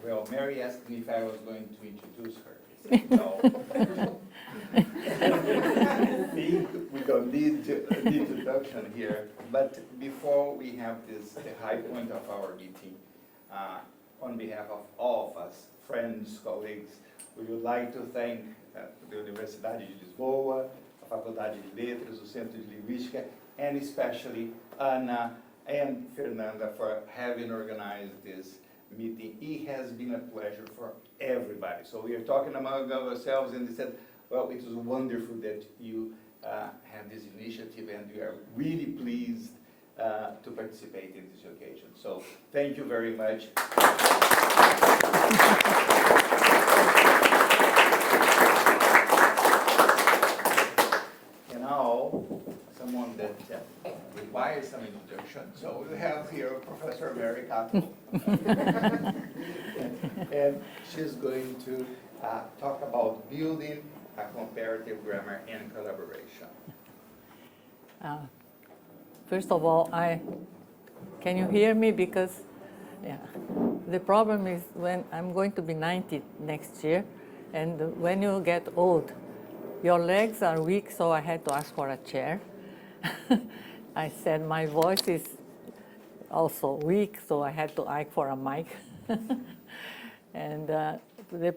Well, Mary asked me if I was going to introduce her. I said, no. We don't need an introduction here. But before we have this, the high point of our meeting, on behalf of all of us, friends, colleagues, we would like to thank the Universidade de Lisboa, a Faculdade de Letras, o Centro de Linguística, and especially Ana and Fernanda for having organized this meeting. It has been a pleasure for everybody. So we are talking among ourselves, and they said, well, it was wonderful that you had this initiative, and we are really pleased to participate in this occasion. So thank you very much. And now, someone that requires some introduction. So we have here Professor Mary Kato. And she's going to talk about building a comparative grammar and collaboration. First of all, can you hear me? Because the problem is when I'm going to be 90 next year, and when you get old, your legs are weak, so I had to ask for a chair. I said my voice is also weak, so I had to ask for a mic. And the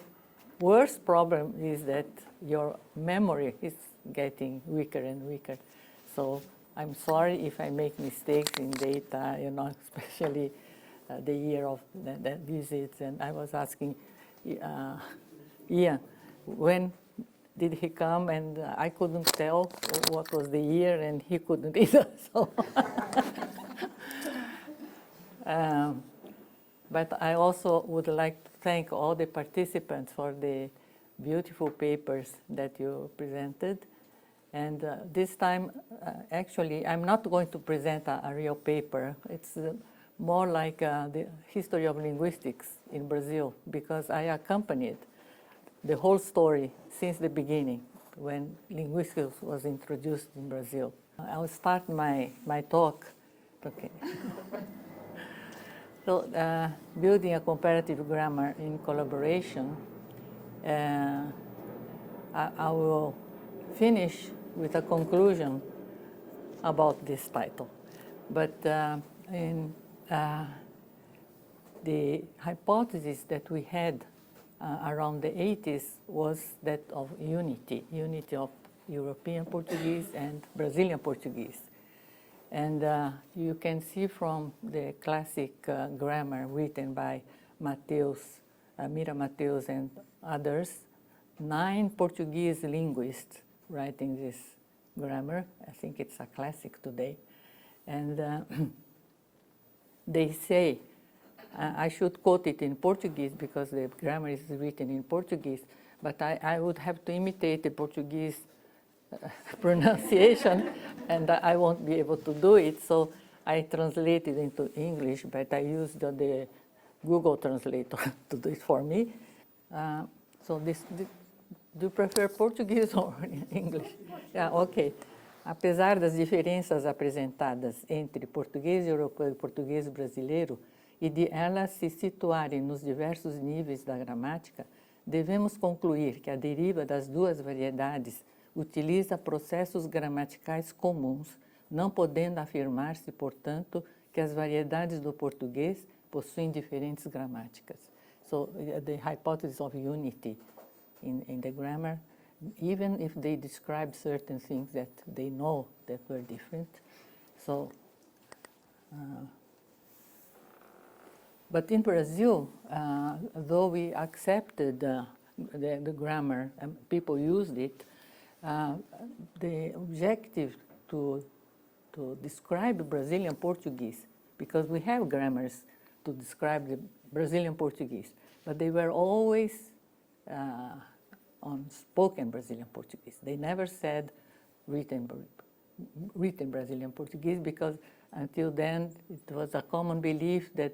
worst problem is that your memory is getting weaker and weaker. So I'm sorry if I make mistakes in data, especially the year of the visits. And I was asking Ian, when did he come? And I couldn't tell what was the year, and he couldn't either. So but I also would like to thank all the participants for the beautiful papers that you presented. And this time, actually, I'm not going to present a real paper. It's more like the history of linguistics in Brazil, because I accompanied the whole story since the beginning, when linguistics was introduced in Brazil. I'll start my talk. Okay. So, building a comparative grammar in collaboration, I will finish with a conclusion about this title. But the hypothesis that we had around the 80s was that of unity of European Portuguese and Brazilian Portuguese. And you can see from the classic grammar written by Mira Mateus and others, 9 Portuguese linguists writing this grammar. I think it's a classic today. And they say, I should quote it in Portuguese because the grammar is written in Portuguese, but I would have to imitate the Portuguese pronunciation, and I won't be able to do it, so I translated into English, but I used the Google Translator to do it for me. So do you prefer Portuguese or English? Yeah, okay. Apesar das diferenças apresentadas entre português europeu e português brasileiro, e de elas se situarem nos diversos níveis da gramática, devemos concluir que a deriva das duas variedades utiliza processos gramaticais comuns, não podendo afirmar-se, portanto, que as variedades do português possuem diferentes gramáticas. So the hypothesis of unity in the grammar, even if they describe certain things that they know that were different. So, but in Brazil, though we accepted the grammar and people used it, the objective to describe Brazilian Portuguese, because we have grammars to describe the Brazilian Portuguese, but they were always on spoken Brazilian Portuguese. They never said written Brazilian Portuguese, because until then it was a common belief that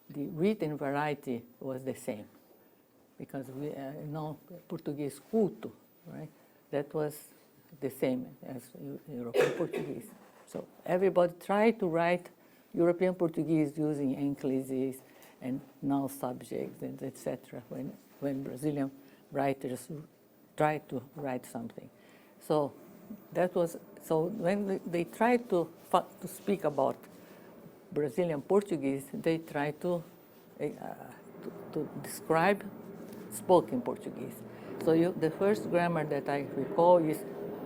the written variety was the same, because we know Portuguese culto, right? That was the same as European Portuguese. So everybody tried to write European Portuguese using enclases and now subjects, and etc. When Brazilian writers try to write something. So that was, so when they tried to speak about Brazilian Portuguese, they try to describe spoken Portuguese. So the first grammar that I recall is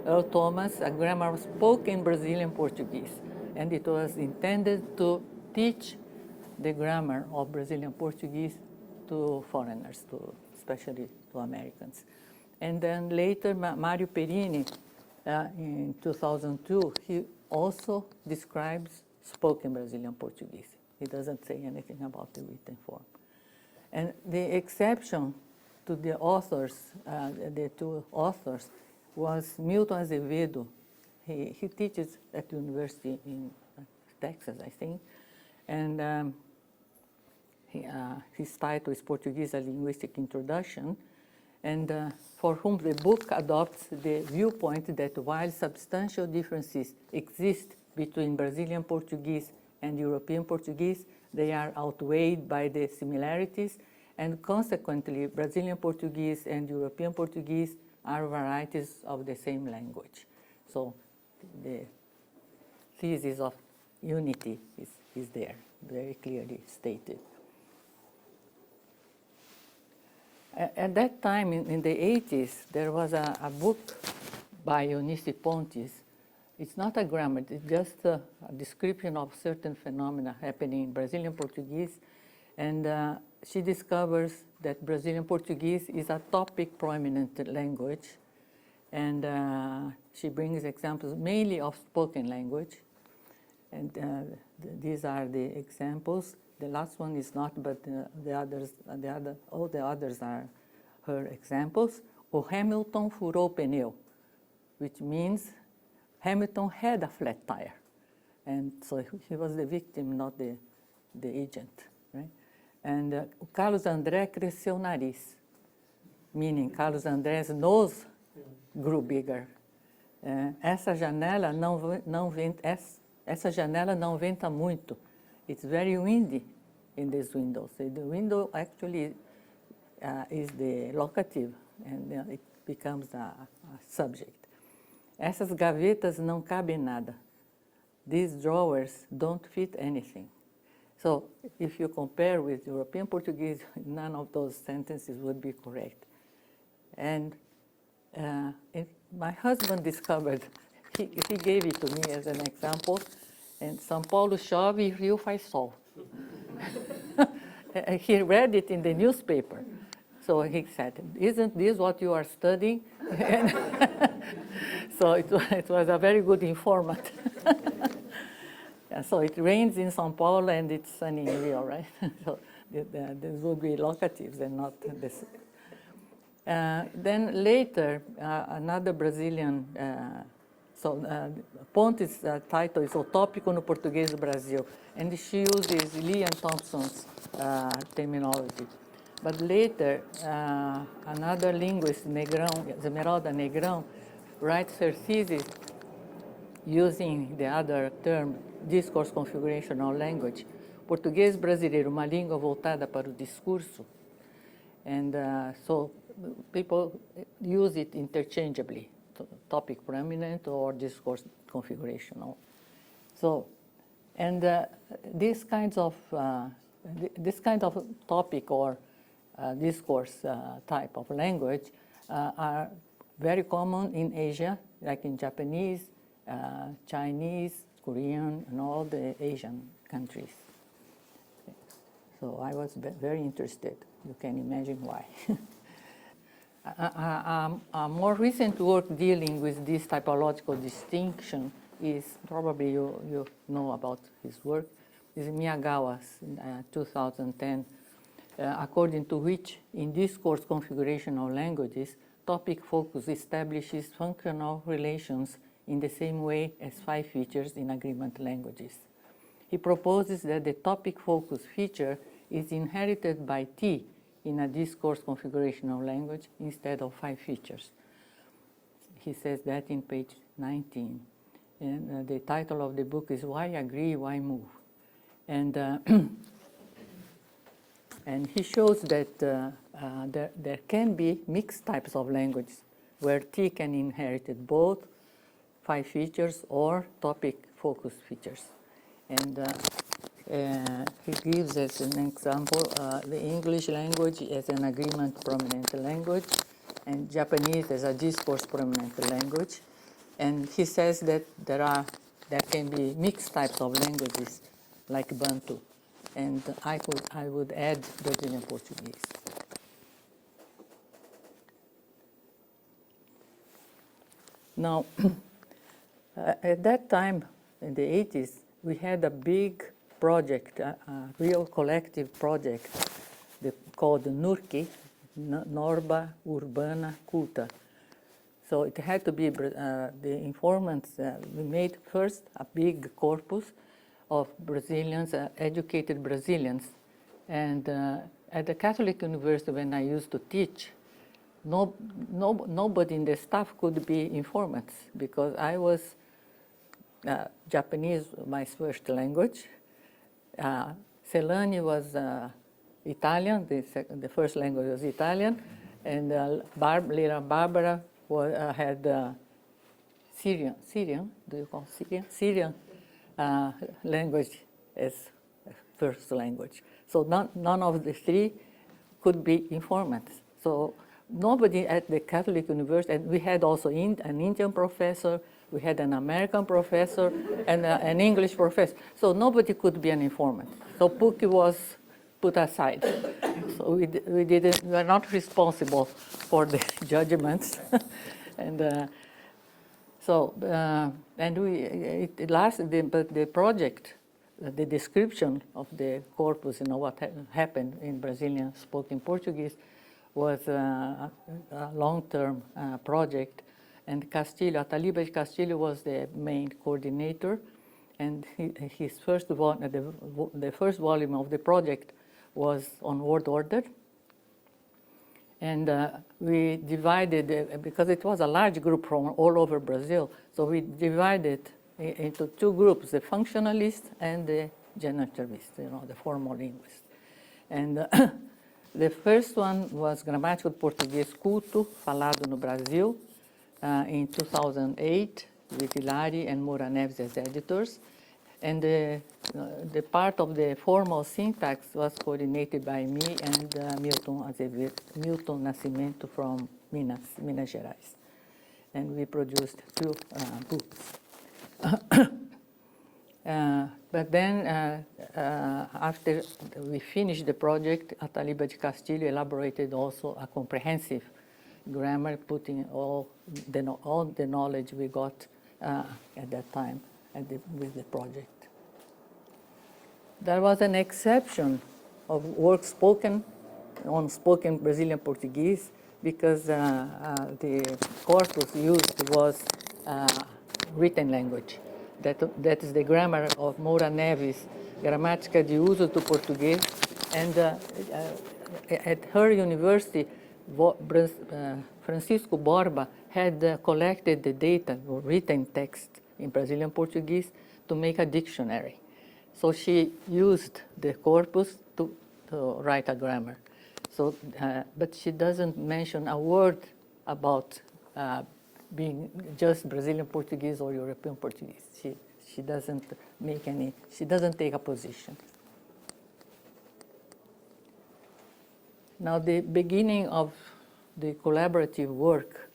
Earl Thomas, a grammar of spoken Brazilian Portuguese. And it was intended to teach the grammar of Brazilian Portuguese to foreigners, especially to Americans. And then later, Mario Perini, in 2002, he also describes spoken Brazilian Portuguese. He doesn't say anything about the written form. And the exception to the authors, the two authors, was Milton Azevedo. He teaches at university in Texas, I think. And his title is Portuguese, a Linguistic Introduction. And for whom the book adopts the viewpoint that while substantial differences exist between Brazilian Portuguese and European Portuguese, they are outweighed by the similarities, and consequently, Brazilian Portuguese and European Portuguese are varieties of the same language. So the thesis of unity is there, very clearly stated. At that time, in the 80s, there was a book by Eunice Pontes. It's not a grammar, it's just a description of certain phenomena happening in Brazilian Portuguese. And she discovers that Brazilian Portuguese is a topic prominent language. And she brings examples mainly of spoken language. And these are the examples. The last one is not, but all the others are her examples. O Hamilton furou pneu, which means Hamilton had a flat tire. And so he was the victim, not the agent, right? And o Carlos André cresceu o nariz, meaning Carlos André's nose grew bigger. Essa janela não venta muito. It's very windy in this window. So the window actually is the locative, and it becomes a subject. Essas gavetas não cabem nada. These drawers don't fit anything. So if you compare with European Portuguese, none of those sentences would be correct. And my husband discovered, he gave it to me as an example, and São Paulo chove e Rio faz sol. He read it in the newspaper. So he said, isn't this what you are studying? So it was a very good informant. Yeah, so it rains in São Paulo and it's sunny in Rio, right? So these would be locatives and not this. Then later, another Brazilian, Pontes' title is O Tópico no Português do Brasil, and she uses Lee and Thompson's terminology. But later, another linguist, Esmeralda Negrão, writes her thesis using the other term, discourse configurational language. Português brasileiro, uma língua voltada para o discurso. And so people use it interchangeably, topic prominent or discourse configurational. So, and this kind of topic or discourse type of language are very common in Asia, like in Japanese, Chinese, Korean, and all the Asian countries. So I was very interested. You can imagine why. A more recent work dealing with this typological distinction is, probably you know about his work, is Miyagawa's 2010, according to which in discourse configurational languages, topic focus establishes functional relations in the same way as 5 features in agreement languages. He proposes that the topic focus feature is inherited by T in a discourse configurational language instead of 5 features. He says that in page 19. And the title of the book is Why Agree, Why Move? And And he shows that there can be mixed types of languages where T can inherit both 5 features or topic focus features. And he gives as an example the English language as an agreement prominent language and Japanese as a discourse prominent language. And he says that there can be mixed types of languages like Bantu. And I would add Brazilian Portuguese. Now, at that time, in the 80s, we had a big project, a real collective project called NURCI, Norma Urbana Culta. So it had to be the informants. We made first a big corpus of Brazilians, educated Brazilians. And at the Catholic University, when I used to teach, nobody in the staff could be informants because I was Japanese, my first language. Celani was Italian, the first language was Italian, and little Barbara had Syrian, do you call Syrian language as first language. So none of the three could be informants. So nobody at the Catholic University, and we had also an Indian professor, we had an American professor, and an English professor. So nobody could be an informant. So Puki was put aside. So we were not responsible for the judgments. And it lasted, but the project, the description of the corpus, what happened in Brazilian spoken Portuguese was a long-term project. And Castillo, Ataliba de Castillo was the main coordinator. And his first the first volume of the project was on word order. And we divided, because it was a large group from all over Brazil, so we divided into 2 groups, the functionalists and the generatorists, the formal linguists. And the first one was Gramática do Português Culto, falado no Brasil, in 2008, with Hilari and Moura Neves as editors. And the part of the formal syntax was coordinated by me and Milton Nascimento from Minas Gerais. And we produced 2 books. But then, after we finished the project, Ataliba de Castillo elaborated also a comprehensive grammar, putting all the knowledge we got at that time with the project. There was an exception of work spoken Brazilian Portuguese because the corpus used was written language. That is the grammar of Moura Neves, Gramática de Uso do Português. And at her university, Francisco Borba had collected the data, written text in Brazilian Portuguese, to make a dictionary. So she used the corpus to write a grammar. So, but she doesn't mention a word about being just Brazilian Portuguese or European Portuguese. She doesn't make any, she doesn't take a position. Now, the beginning of the collaborative work,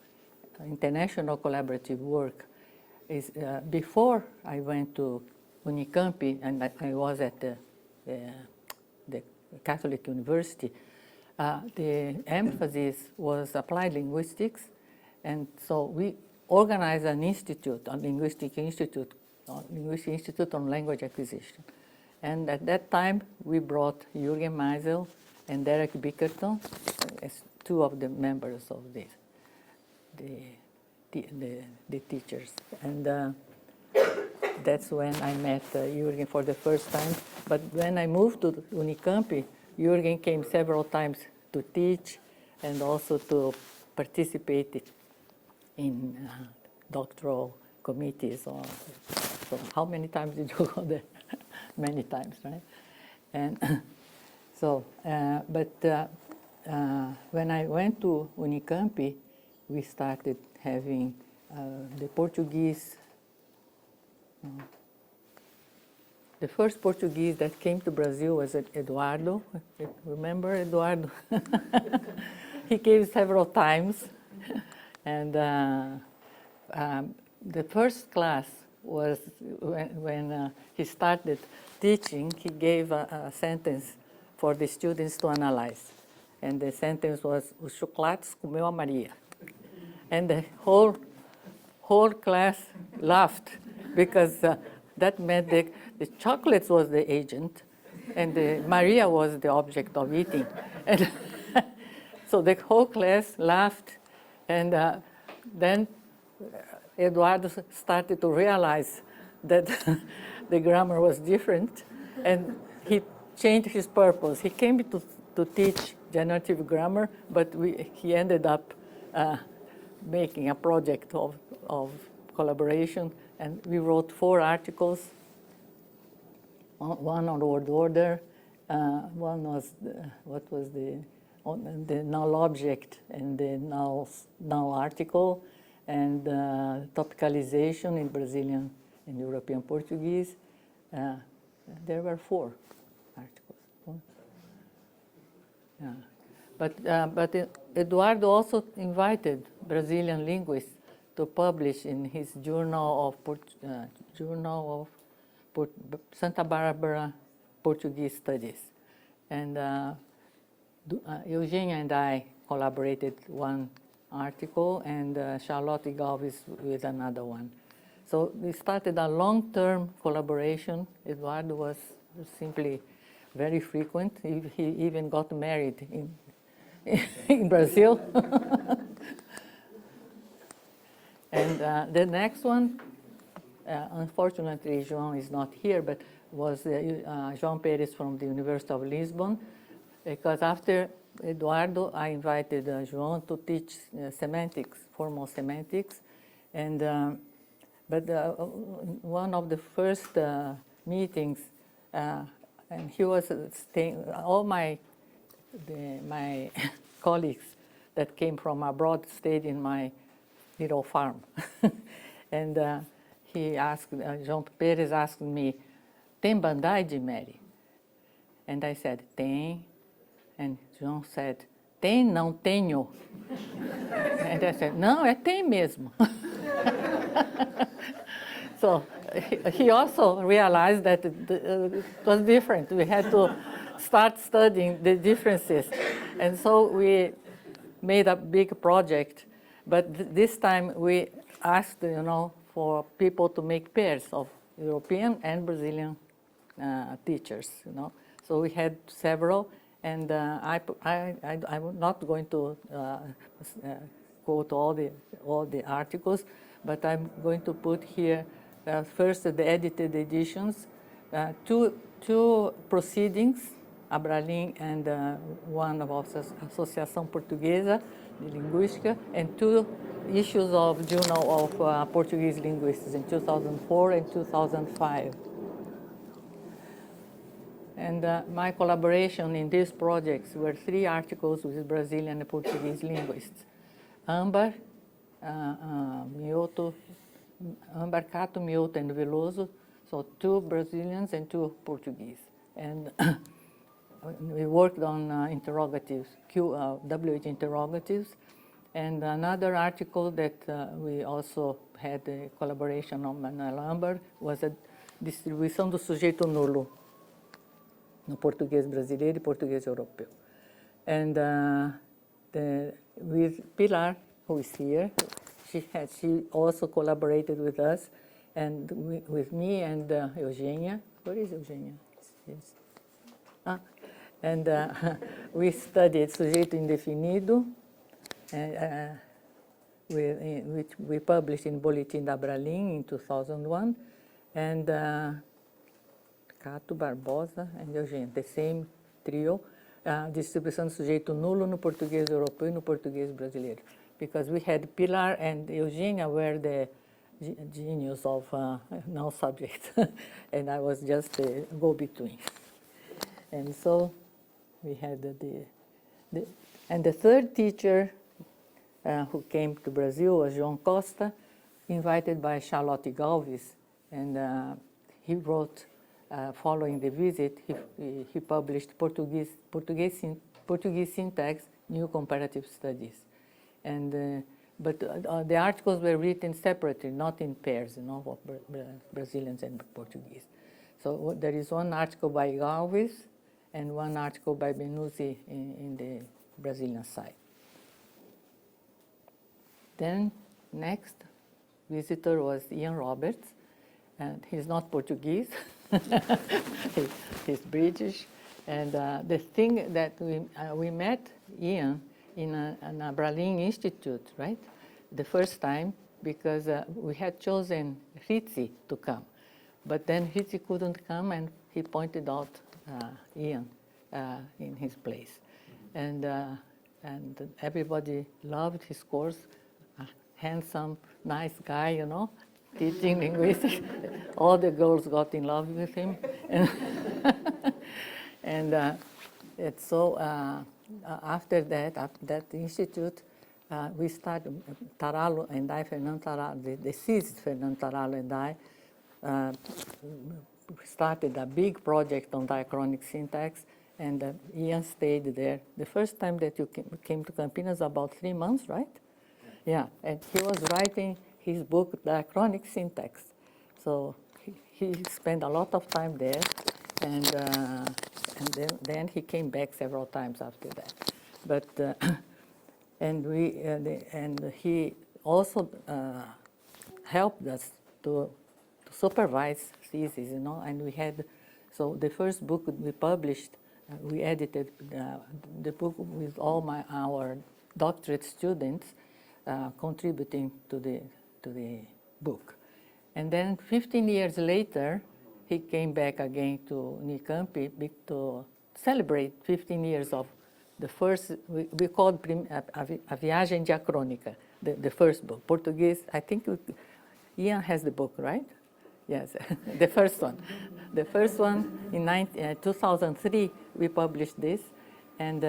international collaborative work, is before I went to Unicamp, and I was at the Catholic University, the emphasis was applied linguistics, and so we organized an institute, a linguistic institute on language acquisition. And at that time, we brought Jürgen Meisel and Derek Bickerton as 2 of the members of the teachers. And that's when I met Jürgen for the first time. But when I moved to Unicamp, Jürgen came several times to teach and also to participate in doctoral committees. So how many times did you go there? Many times, right? And So, when I went to Unicamp, we started having the Portuguese. The first Portuguese that came to Brazil was Eduardo. Remember Eduardo? He came several times. And the first class was when he started teaching, he gave a sentence for the students to analyze. And the sentence was, "Os chocolates comeu a Maria." And the whole class laughed because that meant the chocolates was the agent and the Maria was the object of eating. And so the whole class laughed, and then Eduardo started to realize that the grammar was different, and he changed his purpose. He came to teach generative grammar, but he ended up making a project of collaboration, and we wrote 4 articles. One on word order, one was on the null object and the null article, and topicalization in Brazilian and European Portuguese. There were 4 articles. Yeah. But Eduardo also invited Brazilian linguists to publish in his Journal of Santa Barbara Portuguese Studies. And Eugenia and I collaborated one article, and Charlotte Galvis with another one. So we started a long-term collaboration. Eduardo was simply very frequent. He even got married in Brazil. And the next one, unfortunately, João is not here, but was João Pérez from the University of Lisbon, because after Eduardo, I invited João to teach semantics, formal semantics, and but one of the first meetings, and he was staying. All my colleagues that came from abroad stayed in my little farm, and he asked, João Pérez asked me, "Tem Band-Aid, Mary?" And I said, "Tem." And João said, "Tem, não tenho." And I said, "Não, tem mesmo." So he also realized that it was different. We had to start studying the differences. And so we made a big project. But this time we asked, for people to make pairs of European and Brazilian teachers, So we had several, and I'm not going to quote all the articles, but I'm going to put here first the edited editions, two proceedings, Abralim and one of Associação Portuguesa de Linguística, and 2 issues of Journal of Portuguese Linguists in 2004 and 2005. And my collaboration in these projects were 3 articles with Brazilian and Portuguese linguists. Ambar, Kato, Mioto, and Veloso, so 2 Brazilians and 2 Portuguese. And we worked on interrogatives, WH interrogatives, and another article that we also had a collaboration on Manuel Ambar was a distribuição do sujeito nulo no português brasileiro e português europeu. And with Pilar, who is here, she also collaborated with us, and with me and Eugenia. Where is Eugenia? Yes. And we studied sujeito indefinido, which we published in Boletim da Abralim in 2001, and Kato, Barbosa, and Eugenia, the same trio, distribuição do sujeito nulo no português europeu e no português brasileiro. Because we had Pilar and Eugenia were the genius of null subject, and I was just a go-between. And so we had and the third teacher who came to Brazil was João Costa, invited by Charlotte Galvis, and he wrote, following the visit, he published Portuguese Syntax, New Comparative Studies. And, but the articles were written separately, not in pairs, of Brazilians and Portuguese. So there is one article by Galvis and one article by Benuzzi in the Brazilian side. Then next visitor was Ian Roberts, and he's not Portuguese, he's British. And the thing that we met Ian in a Berlin Institute, right? The first time, because we had chosen Ritzi to come. But then Ritzi couldn't come, and he pointed out Ian in his place. And everybody loved his course. A handsome, nice guy, teaching linguistics. All the girls got in love with him. And so after that institute, we started, Taralo and I, Fernando Taralo, the deceased Fernando Taralo and I, started a big project on diachronic syntax, and Ian stayed there. The first time that you came to Campinas, about 3 months, right? Yeah, and he was writing his book, Diachronic Syntax. So he spent a lot of time there, and then he came back several times after that. But and he also helped us to supervise thesis, and we had, so the first book we published, we edited the book with all our doctorate students contributing to the book. And then 15 years later, he came back again to Unicamp to celebrate 15 years of the first, we called A Viagem Diacrônica, the first book. Portuguese, I think Ian has the book, right? Yes, the first one. The first one in 2003, we published this, and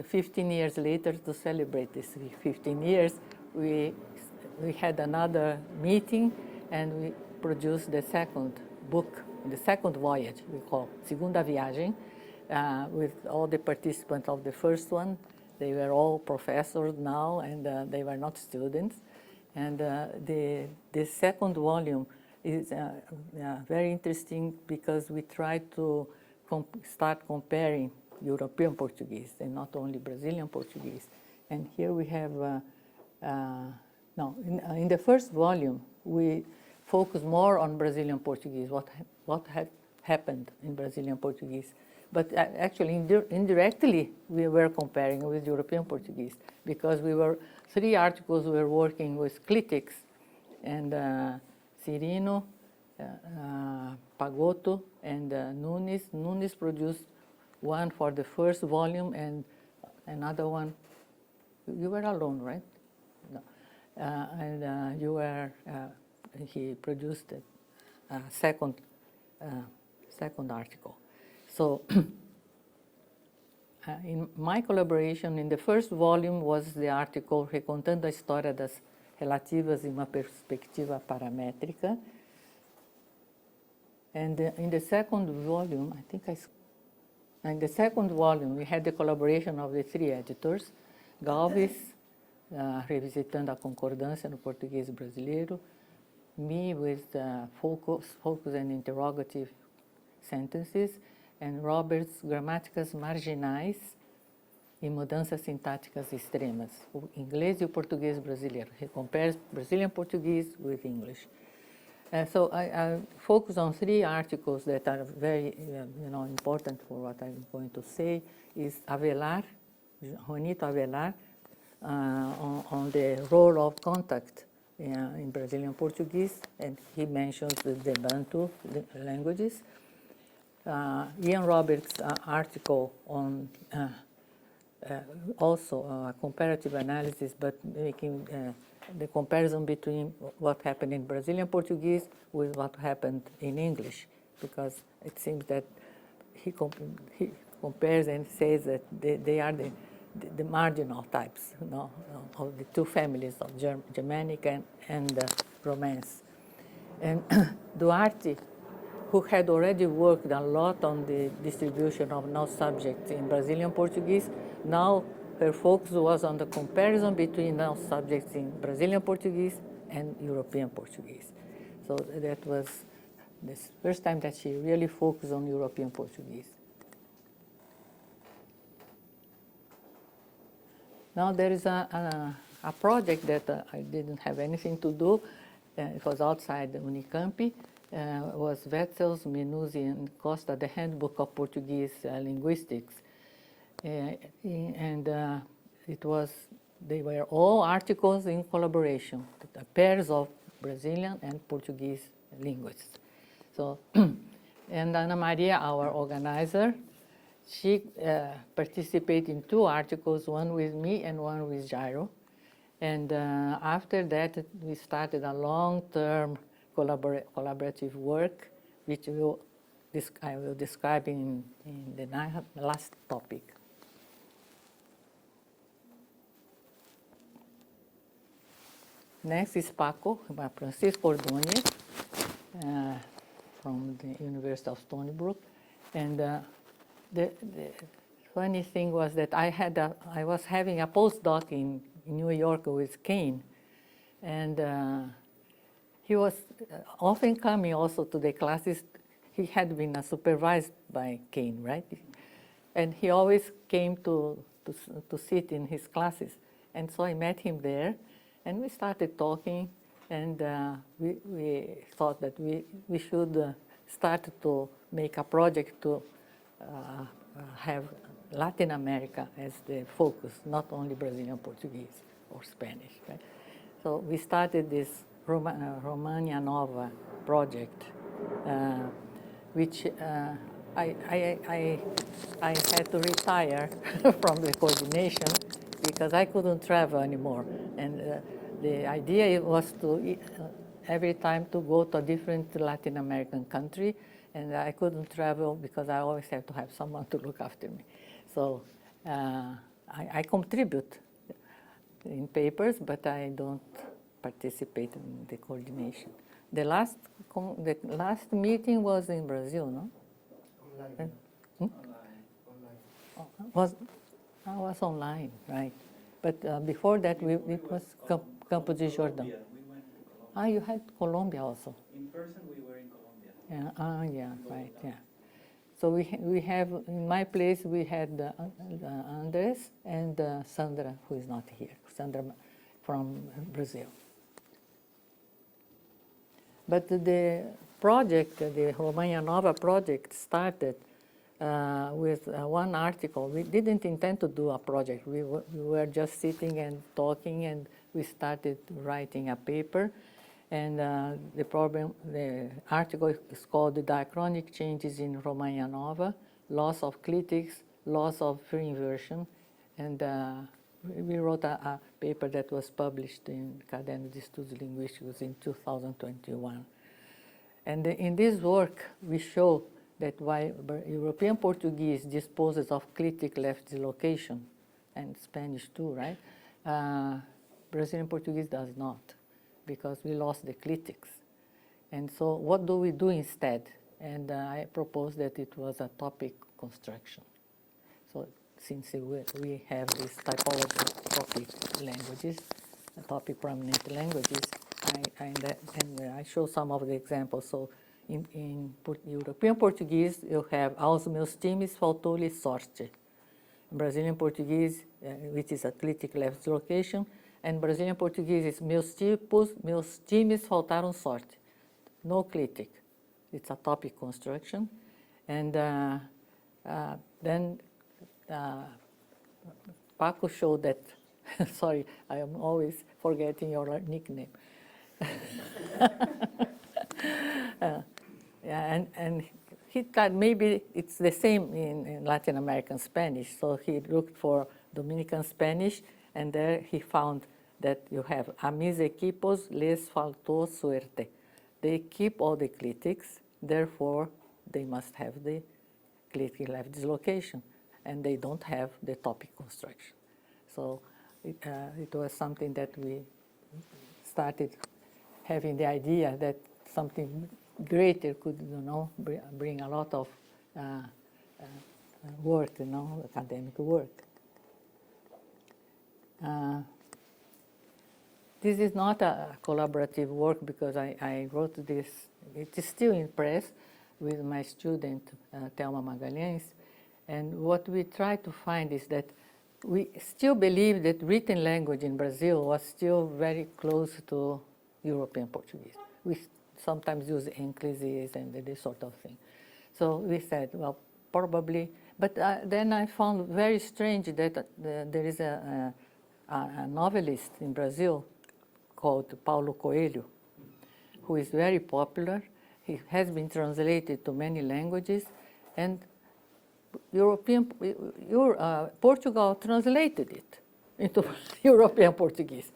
15 years later, to celebrate this 15 years, we had another meeting, and we produced the second book, the second voyage, we call Segunda Viagem, with all the participants of the first one. They were all professors now, and they were not students. And the second volume is very interesting because we try to start comparing European Portuguese and not only Brazilian Portuguese. And here we have, in the first volume, we focus more on Brazilian Portuguese, what had happened in Brazilian Portuguese. But actually, indirectly, we were comparing with European Portuguese because 3 articles were working with clitics, and Cirino, Pagotto, and Nunes. Nunes produced one for the first volume and another one. You were alone, right? No. And he produced a second article. So in my collaboration, in the first volume was the article Recontando a História das Relativas em uma Perspectiva Paramétrica. And in the second volume, in the second volume, we had the collaboration of the 3 editors, Galvis, revisitando a concordância no português brasileiro, me with focus and interrogative sentences, and Roberts, gramáticas marginais e mudanças sintáticas extremas, o inglês e o português brasileiro. He compares Brazilian Portuguese with English. So I focus on 3 articles that are very important for what I'm going to say. Is Avelar, Juanito Avelar, on the role of contact in Brazilian Portuguese, and he mentions the Bantu languages. Ian Roberts' article on also a comparative analysis, but making the comparison between what happened in Brazilian Portuguese with what happened in English, because it seems that he compares and says that they are the marginal types, of the two families of Germanic and Romance. And Duarte, who had already worked a lot on the distribution of now subjects in Brazilian Portuguese, now her focus was on the comparison between now subjects in Brazilian Portuguese and European Portuguese. So that was the first time that she really focused on European Portuguese. Now there is a project that I didn't have anything to do. It was outside Unicamp. Was Wetzel's, Menuzzi, and Costa, the Handbook of Portuguese Linguistics. They were all articles in collaboration, the pairs of Brazilian and Portuguese linguists. So, and Ana Maria, our organizer, she participated in 2 articles, one with me and one with Jairo. And after that, we started a long-term collaborative work, which I will describe in the last topic. Next is Paco, Francisco Ordonez, from the University of Stony Brook. And the funny thing was that I was having a postdoc in New York with Kane, and he was often coming also to the classes. He had been supervised by Kane, right? And he always came to sit in his classes. And so I met him there, and we started talking, and we thought that we should start to make a project to have Latin America as the focus, not only Brazilian Portuguese or Spanish, right? So we started this Romania Nova project, which I had to retire from the coordination because I couldn't travel anymore. And the idea was to every time to go to a different Latin American country, and I couldn't travel because I always have to have someone to look after me. So I contribute in papers, but I don't participate in the coordination. The last meeting was in Brazil, no? Online. I was online, right? But before that, it was Campo de Jordão. We went to You Colombia. had Colombia also. In person, we were in Colombia. Yeah, right, yeah. So we have, in my place, we had Andres and Sandra, who is not here, Sandra from Brazil. But the project, the Romania Nova project, started with one article. We didn't intend to do a project. We were just sitting and talking, and we started writing a paper. And the article is called The Diachronic Changes in Romania Nova, Loss of Clitics, Loss of Free Inversion. And we wrote a paper that was published in Caderno de Estudos Linguísticos in 2021. And in this work, we show that while European Portuguese disposes of clitic left dislocation, and Spanish too, right? Brazilian Portuguese does not, because we lost the clitics. And so what do we do instead? And I proposed that it was a topic construction. So since we have this typology of topic languages, topic prominent languages, I show some of the examples. So in European Portuguese, you have aos meus times faltou-lhe sorte. Brazilian Portuguese, which is a clitic left dislocation, and Brazilian Portuguese is meus times faltaram sorte. No clitic. It's a topic construction. And then Paco showed that, sorry, I am always forgetting your nickname. And he thought maybe it's the same in Latin American Spanish. So he looked for Dominican Spanish, and there he found that you have a mis equipos les faltó suerte. They keep all the clitics, therefore they must have the click-left dislocation, and they don't have the topic construction. So it was something that we started having the idea that something greater could, bring a lot of work, academic work. This is not a collaborative work because I wrote this, it is still in press with my student, Thelma Magalhães. And what we try to find is that we still believe that written language in Brazil was still very close to European Portuguese. We sometimes use inclusives and this sort of thing. So we said, well, probably, but then I found very strange that there is a novelist in Brazil called Paulo Coelho, who is very popular. He has been translated to many languages, and Portugal translated it into European Portuguese.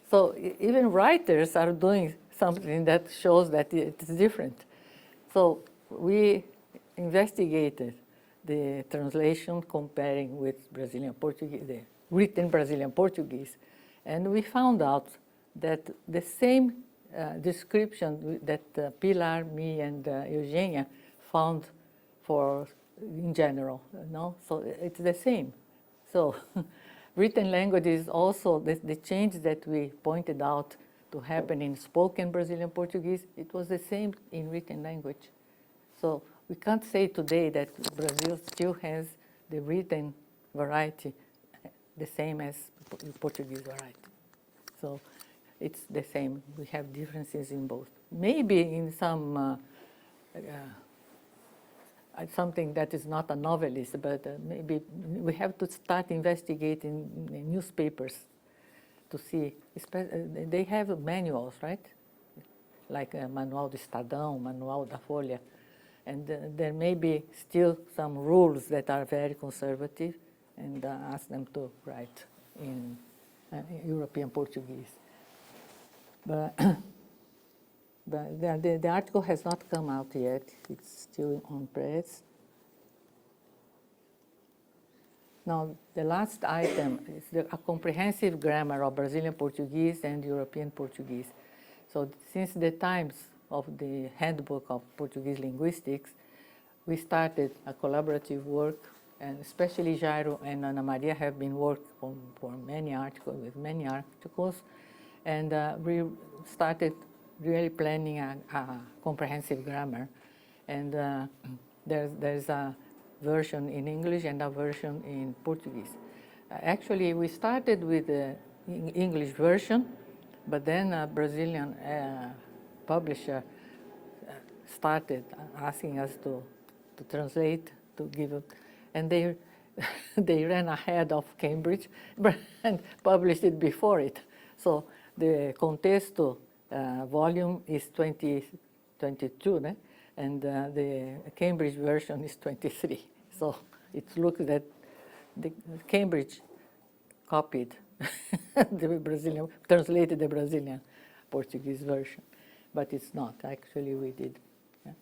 So even writers are doing something that shows that it's different. So we investigated the translation comparing with Brazilian Portuguese, the written Brazilian Portuguese, and we found out that the same description that Pilar, me, and Eugenia found for in general, so it's the same. So written language is also the change that we pointed out to happen in spoken Brazilian Portuguese. It was the same in written language. So we can't say today that Brazil still has the written variety the same as Portuguese variety. So it's the same. We have differences in both. Maybe in some something that is not a novelist, but maybe we have to start investigating newspapers to see. They have manuals, right? Like Manual do Estadão, Manual da Folha. And there may be still some rules that are very conservative, and ask them to write in European Portuguese. But the article has not come out yet. It's still on press. Now, the last item is a comprehensive grammar of Brazilian Portuguese and European Portuguese. So since the times of the Handbook of Portuguese Linguistics, we started a collaborative work, and especially Jairo and Ana Maria have been working for many articles, and we started really planning a comprehensive grammar. And there's a version in English and a version in Portuguese. Actually, we started with the English version, but then a Brazilian publisher started asking us to translate, to give it, and they ran ahead of Cambridge and published it before it. So the Contexto volume is 2022, and the Cambridge version is 23. So it looks that the Cambridge copied the Brazilian, translated the Brazilian Portuguese version, but it's not. Actually, we did. Yeah.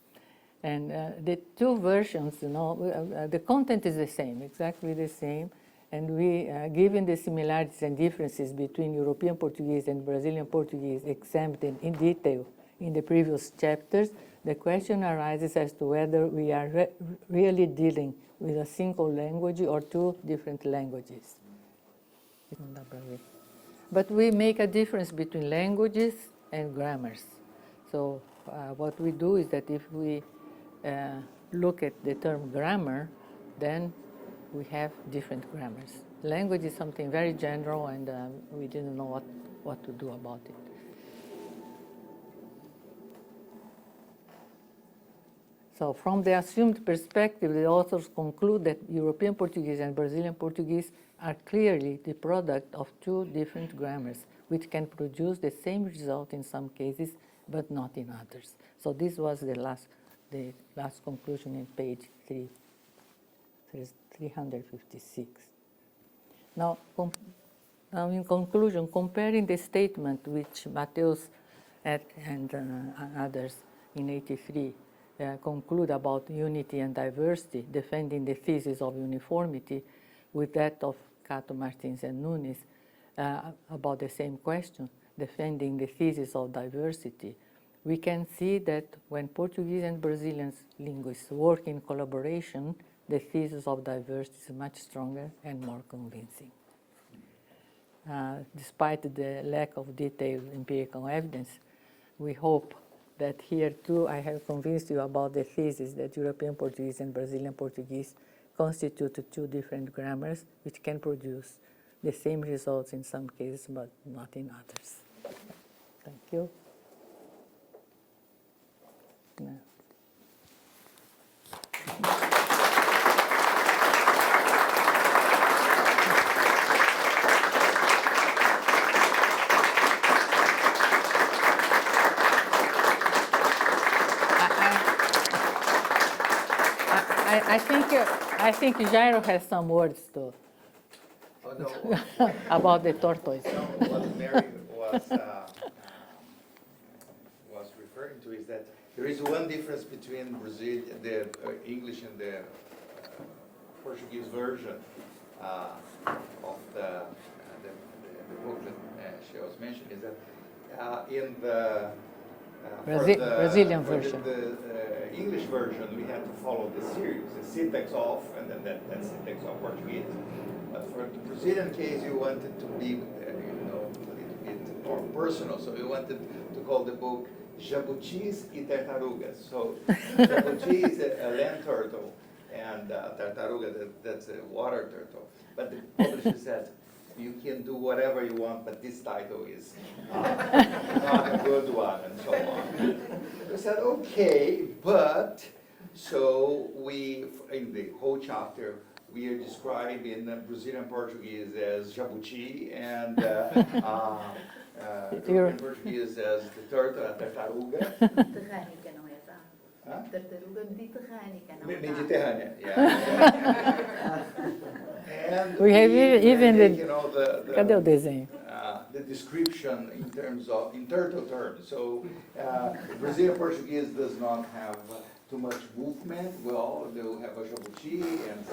And the two versions, the content is the same, exactly the same. And we, given the similarities and differences between European Portuguese and Brazilian Portuguese examined in detail in the previous chapters, the question arises as to whether we are really dealing with a single language or two different languages. But we make a difference between languages and grammars. So what we do is that if we look at the term grammar, then we have different grammars. Language is something very general, and we didn't know what to do about it. So from the assumed perspective, the authors conclude that European Portuguese and Brazilian Portuguese are clearly the product of two different grammars, which can produce the same result in some cases, but not in others. So this was the last conclusion in page 356. Now in conclusion, comparing the statement which Mateus and others in 83 conclude about unity and diversity, defending the thesis of uniformity with that of Kato, Martins, and Nunes about the same question, defending the thesis of diversity, we can see that when Portuguese and Brazilian linguists work in collaboration, the thesis of diversity is much stronger and more convincing. Despite the lack of detailed empirical evidence, we hope that here too I have convinced you about the thesis that European Portuguese and Brazilian Portuguese constitute two different grammars which can produce the same results in some cases but not in others. Thank you. Yeah. I think Jairo has some words to about the tortoise. No, what Mary was referring to is that there is one difference between Brazil, the English and the Portuguese version of the book that she was mentioning, is that in the Brazilian version. The English version, we had to follow the series, the syntax of, and then that syntax of Portuguese. But for the Brazilian case, you wanted to be, a little bit more personal. So we wanted to call the book Jabutis e Tartarugas. So jabuti is a land turtle, and tartaruga, that's a water turtle. But the publisher said, you can do whatever you want, but this title is not a good one, and so on. We said, okay, but, so we, in the whole chapter, we are describing Brazilian Portuguese as jabuti, and European Portuguese as the turtle, a tartaruga. Mediterrânica, não é essa? Hã? Tartaruga mediterrânica, não é? Mediterranean, yeah. And We have even the, you know, cadê o desenho? the description in terms of, in turtle terms. So Brazilian Portuguese does not have too much movement. Well, they will have a jabuti, and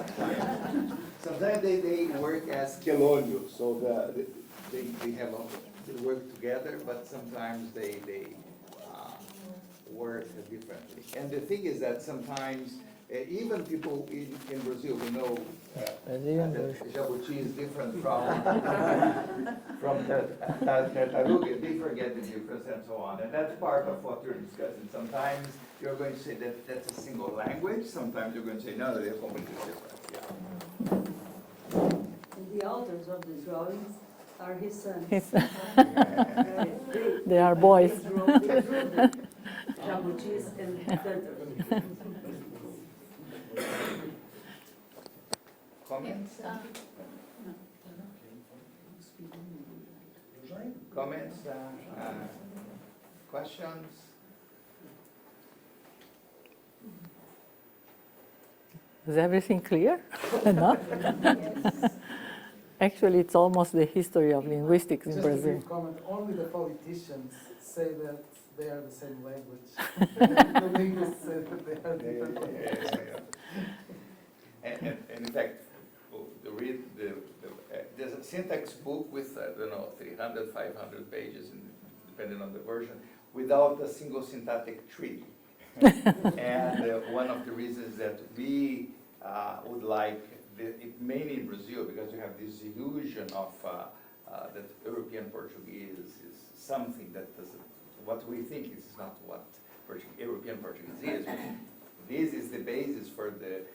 sometimes they work as quelônio. So they have they work together, but sometimes they work differently. And the thing is that sometimes even people in Brazil, we know that jabuti is different from tartaruga. They forget the difference and so on. And that's part of what we're discussing. Sometimes you're going to say that that's a single language. Sometimes you're going to say, no, they're completely different. Yeah. And the authors of the drawings are his sons. They are boys. They drew the jabutis and turtles. Comments? Comments? Questions? Is everything clear? No? Actually, it's almost the history of linguistics in Just a Brazil. brief comment. Only the politicians say that they are the same language. The linguists say that they are different languages. And in fact, there's a syntax book with, I don't know, 300, 500 pages, depending on the version, without a single syntactic tree. And one of the reasons that we would like, mainly in Brazil, because you have this illusion of that European Portuguese is something that doesn't, what we think is not what European Portuguese is. This is the basis for the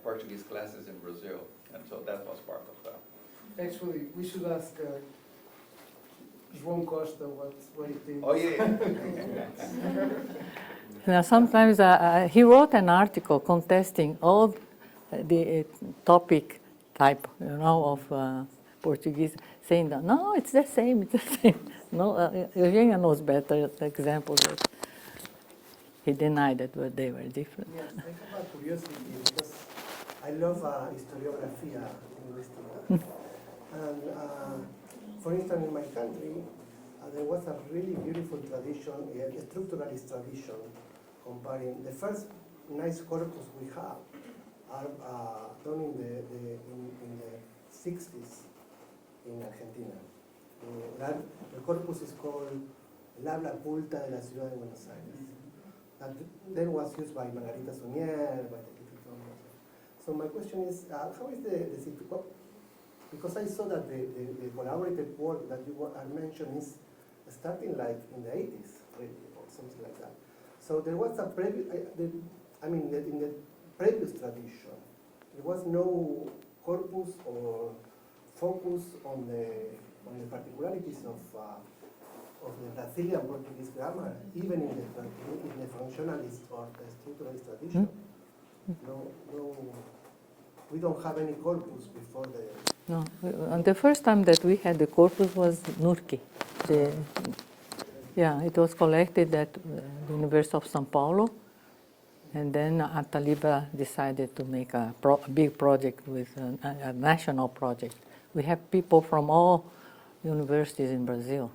Portuguese classes in Brazil, and so that was part of that. Actually, we should ask João Costa what he thinks. Oh yeah. Now, sometimes he wrote an article contesting all the topic type, of Portuguese, saying that, no, it's the same, it's the same. No, Eugenia knows better the examples that he denied that they were different. Yes, I have a curiosity because I love historiography linguistica. And for instance, in my country, there was a really beautiful tradition, a structuralist tradition comparing. The first nice corpus we have are done in the 60s in Argentina. The corpus is called El habla culta de la ciudad de Buenos Aires. That then was used by Margarita Sonier, by the critical. So my question is, how is the situation? Because I saw that the collaborative work that you are mentioning is starting like in the 80s, really, or something like that. So there was a previous, in the previous tradition, there was no corpus or focus on the particularities of the Brazilian Portuguese grammar, even in the functionalist or the structuralist tradition. No, we don't have any corpus before the. No, and the first time that we had the corpus was Nurki. It was collected at the University of São Paulo, and then Ataliba decided to make a big project with a national project. We have people from all universities in Brazil.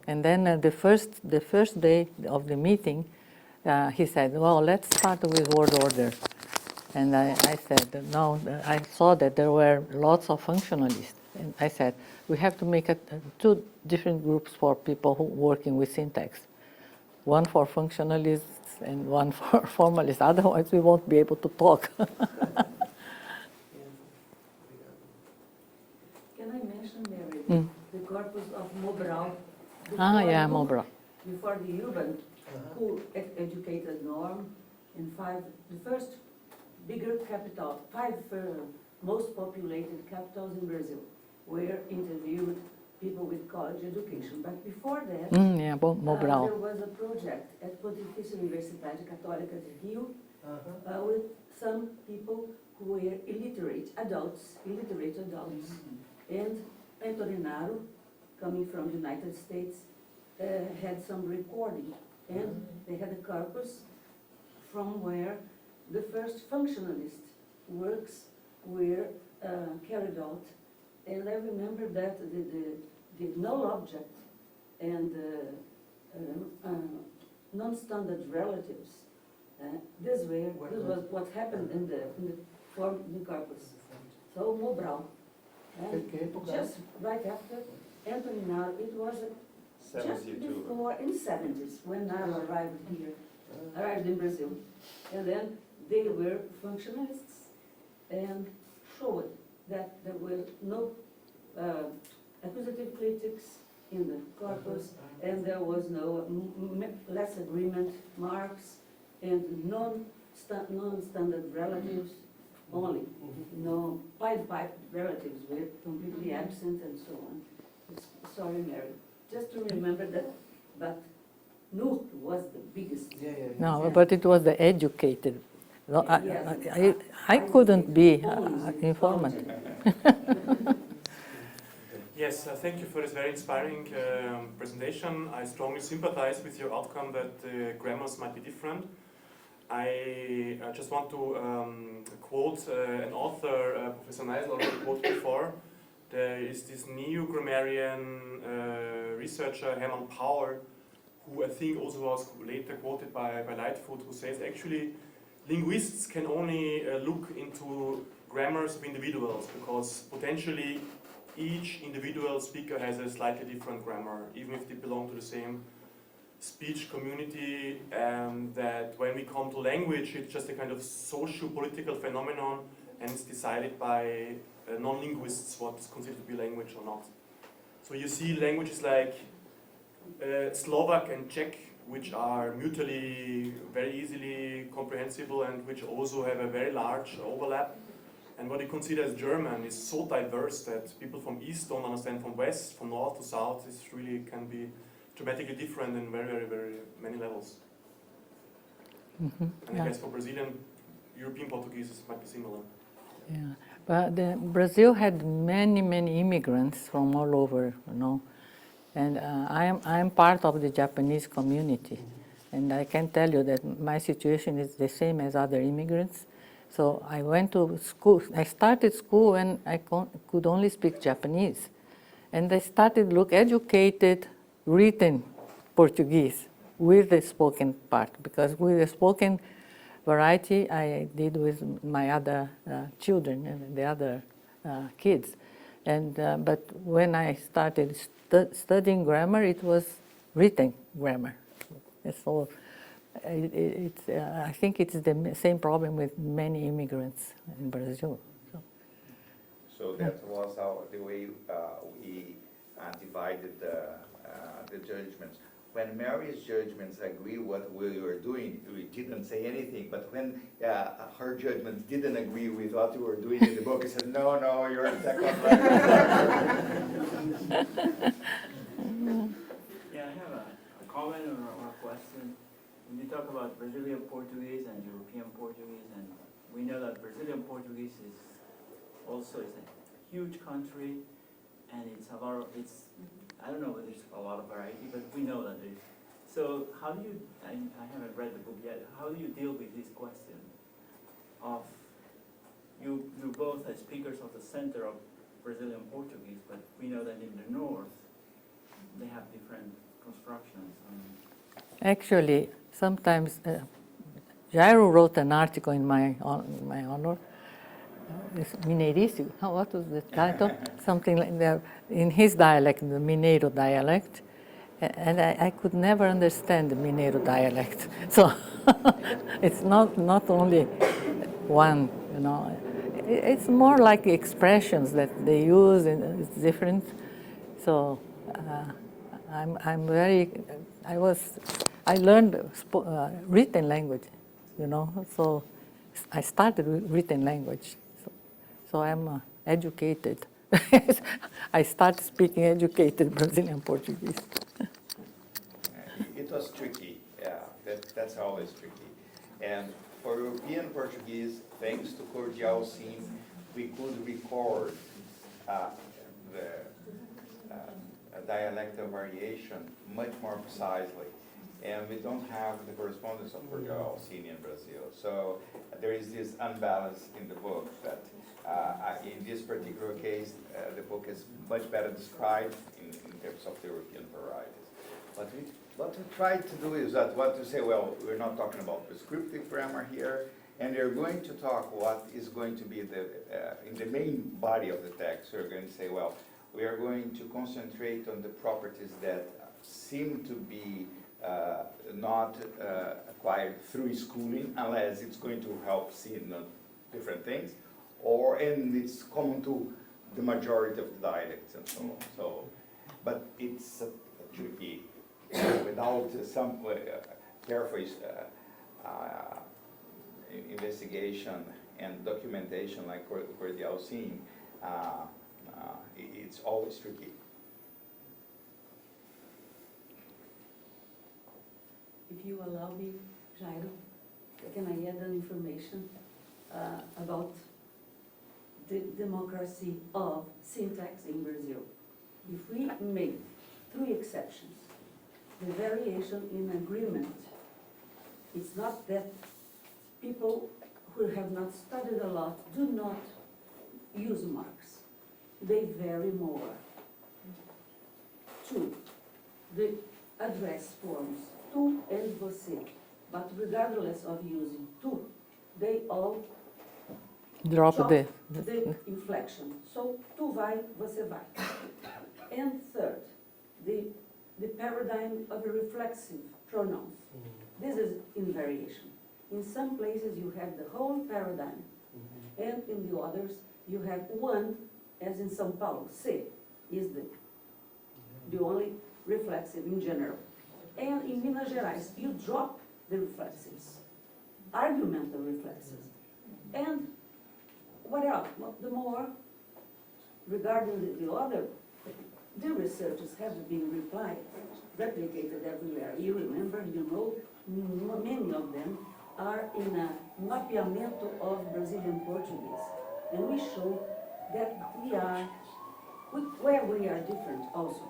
And then the first day of the meeting, he said, well, let's start with word order. And I said, no, I saw that there were lots of functionalists. And I said, we have to make two different groups for people who working with syntax. One for functionalists and one for formalists. Otherwise, we won't be able to talk. Can I mention, Mary, the corpus of Mobral? Mobral. Before the urban, who educated norm, and the first bigger capital, 5 most populated capitals in Brazil, were interviewed people with college education. But before that, Mobral. there was a project at Pontifícia Universidade Católica de Rio with some people who were illiterate adults. And Antoninaro, coming from the United States, had some recording, and they had a corpus from where the first functionalist works were carried out. And I remember that the null object and non-standard relatives, this was what happened in the corpus. So Mobral. And just right after Antoninaro, it was just before, in the 70s, when Naro arrived in Brazil. And then they were functionalists and showed that there were no accusative critics in the corpus, and there was no less agreement marks, and non-standard relatives only. No pied relatives were completely absent, and so on. Sorry, Mary. Just to remember that, but Nur was the biggest. No, but it was the educated. No, I couldn't be informative. Yes, thank you for this very inspiring presentation. I strongly sympathize with your outcome that grammars might be different. I just want to quote an author, Professor Meisel already quoted before. There is this neo-grammarian researcher, Hermann Power, who I think also was later quoted by Lightfoot, who says actually linguists can only look into grammars of individuals because potentially each individual speaker has a slightly different grammar, even if they belong to the same speech community, and that when we come to language, it's just a kind of socio-political phenomenon, and it's decided by non-linguists what is considered to be language or not. So you see languages like Slovak and Czech, which are mutually very easily comprehensible and which also have a very large overlap. And what you consider as German is so diverse that people from East don't understand from West, from North to South. It really can be dramatically different in very, very, very many levels. And I guess for Brazilian, European Portuguese might be similar. Yeah, but Brazil had many, many immigrants from all over, And I'm part of the Japanese community, and I can tell you that my situation is the same as other immigrants. So I went to school. I started school when I could only speak Japanese, and I started educated, written Portuguese. with the spoken part, because with the spoken variety I did with my other children and the other kids. And but when I started studying grammar, it was written grammar. And so I think it's the same problem with many immigrants in Brazil. So that was the way we divided the judgments. When Mary's judgments agree what we were doing, we didn't say anything. But when her judgments didn't agree with what we were doing in the book, we said, no, you're exactly right. Yeah, I have a comment or a question. When you talk about Brazilian Portuguese and European Portuguese, and we know that Brazilian Portuguese is also a huge country, and it's a lot of, I don't know whether there's a lot of variety, but we know that there is. So how do you, I haven't read the book yet, how do you deal with this question of, you're both as speakers of the center of Brazilian Portuguese, but we know that in the north, they have different constructions. Actually, sometimes Jairo wrote an article in my honor. It's Mineirístico. What was the title? Something like that. In his dialect, the Mineiro dialect, and I could never understand the Mineiro dialect. So it's not only one, you know. It's more like the expressions that they use, and it's different. So I learned written language, you know. So I started with written language. So I'm educated. I started speaking educated Brazilian Portuguese. It was tricky, yeah, that's always tricky. And for European Portuguese, thanks to Cordial Sim, we could record the dialectal variation much more precisely. And we don't have the correspondence of Cordial Sim in Brazil. So there is this unbalance in the book that in this particular case, the book is much better described in terms of the European varieties. What we tried to do is to say, well, we're not talking about prescriptive grammar here, and we're going to talk what is going to be in the main body of the text. We're going to say, well, we are going to concentrate on the properties that seem to be not acquired through schooling, unless it's going to help see different things, and it's common to the majority of the dialects and so on. So, but it's tricky without some careful investigation and documentation like Cordial Sim. It's always tricky. If you allow me, Jairo, can I add an information about the democracy of syntax in Brazil? If we make 3 exceptions, the variation in agreement, it's not that people who have not studied a lot do not use marks. They vary more. 2, the address forms tu and você, but regardless of using tu, they all Drop the inflection. So, tu vai, você vai. And third, the paradigm of reflexive pronouns. This is in variation. In some places you have the whole paradigm, and in the others you have one, as in São Paulo, se is the only reflexive in general. And in Minas Gerais, you drop the reflexives, argumental reflexives. And what else? The more, regarding the other, the researchers have been replicated everywhere. You remember, you know, many of them are in a mapeamento of Brazilian Portuguese. And we show that where we are different also,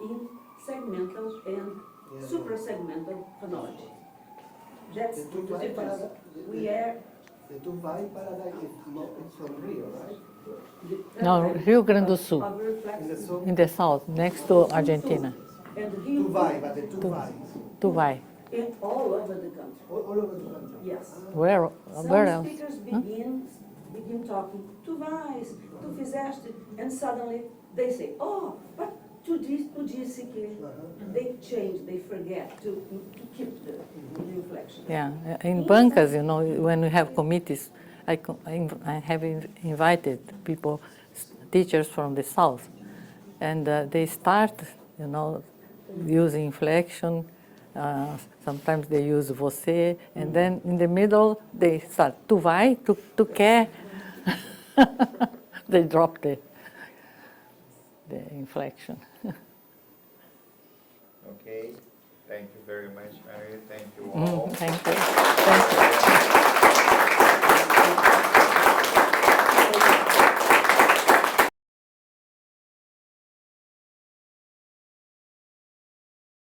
in segmental and suprasegmental phonology. That's the difference. We are... The tu vai paradigm is from Rio, right? No, Rio Grande do Sul, In the south. in the south, next to Argentina. And Rio, Tu vai, but the tu vai. Tu vai. in all over the country. All over the country. Yes. Where Some else? speakers begin talking, tu vais, tu fizeste, and suddenly they say, oh, but tu disse que. They change, they forget to keep the inflection. Yeah, in bancas, you know, when we have committees, I have invited people, teachers from the south, and they start, you know, using inflection. Sometimes they use você, and then in the middle they start tu vai, tu quer. They drop the inflection. Okay, thank you very much, Mary. Thank you all. Thank you. Thank you.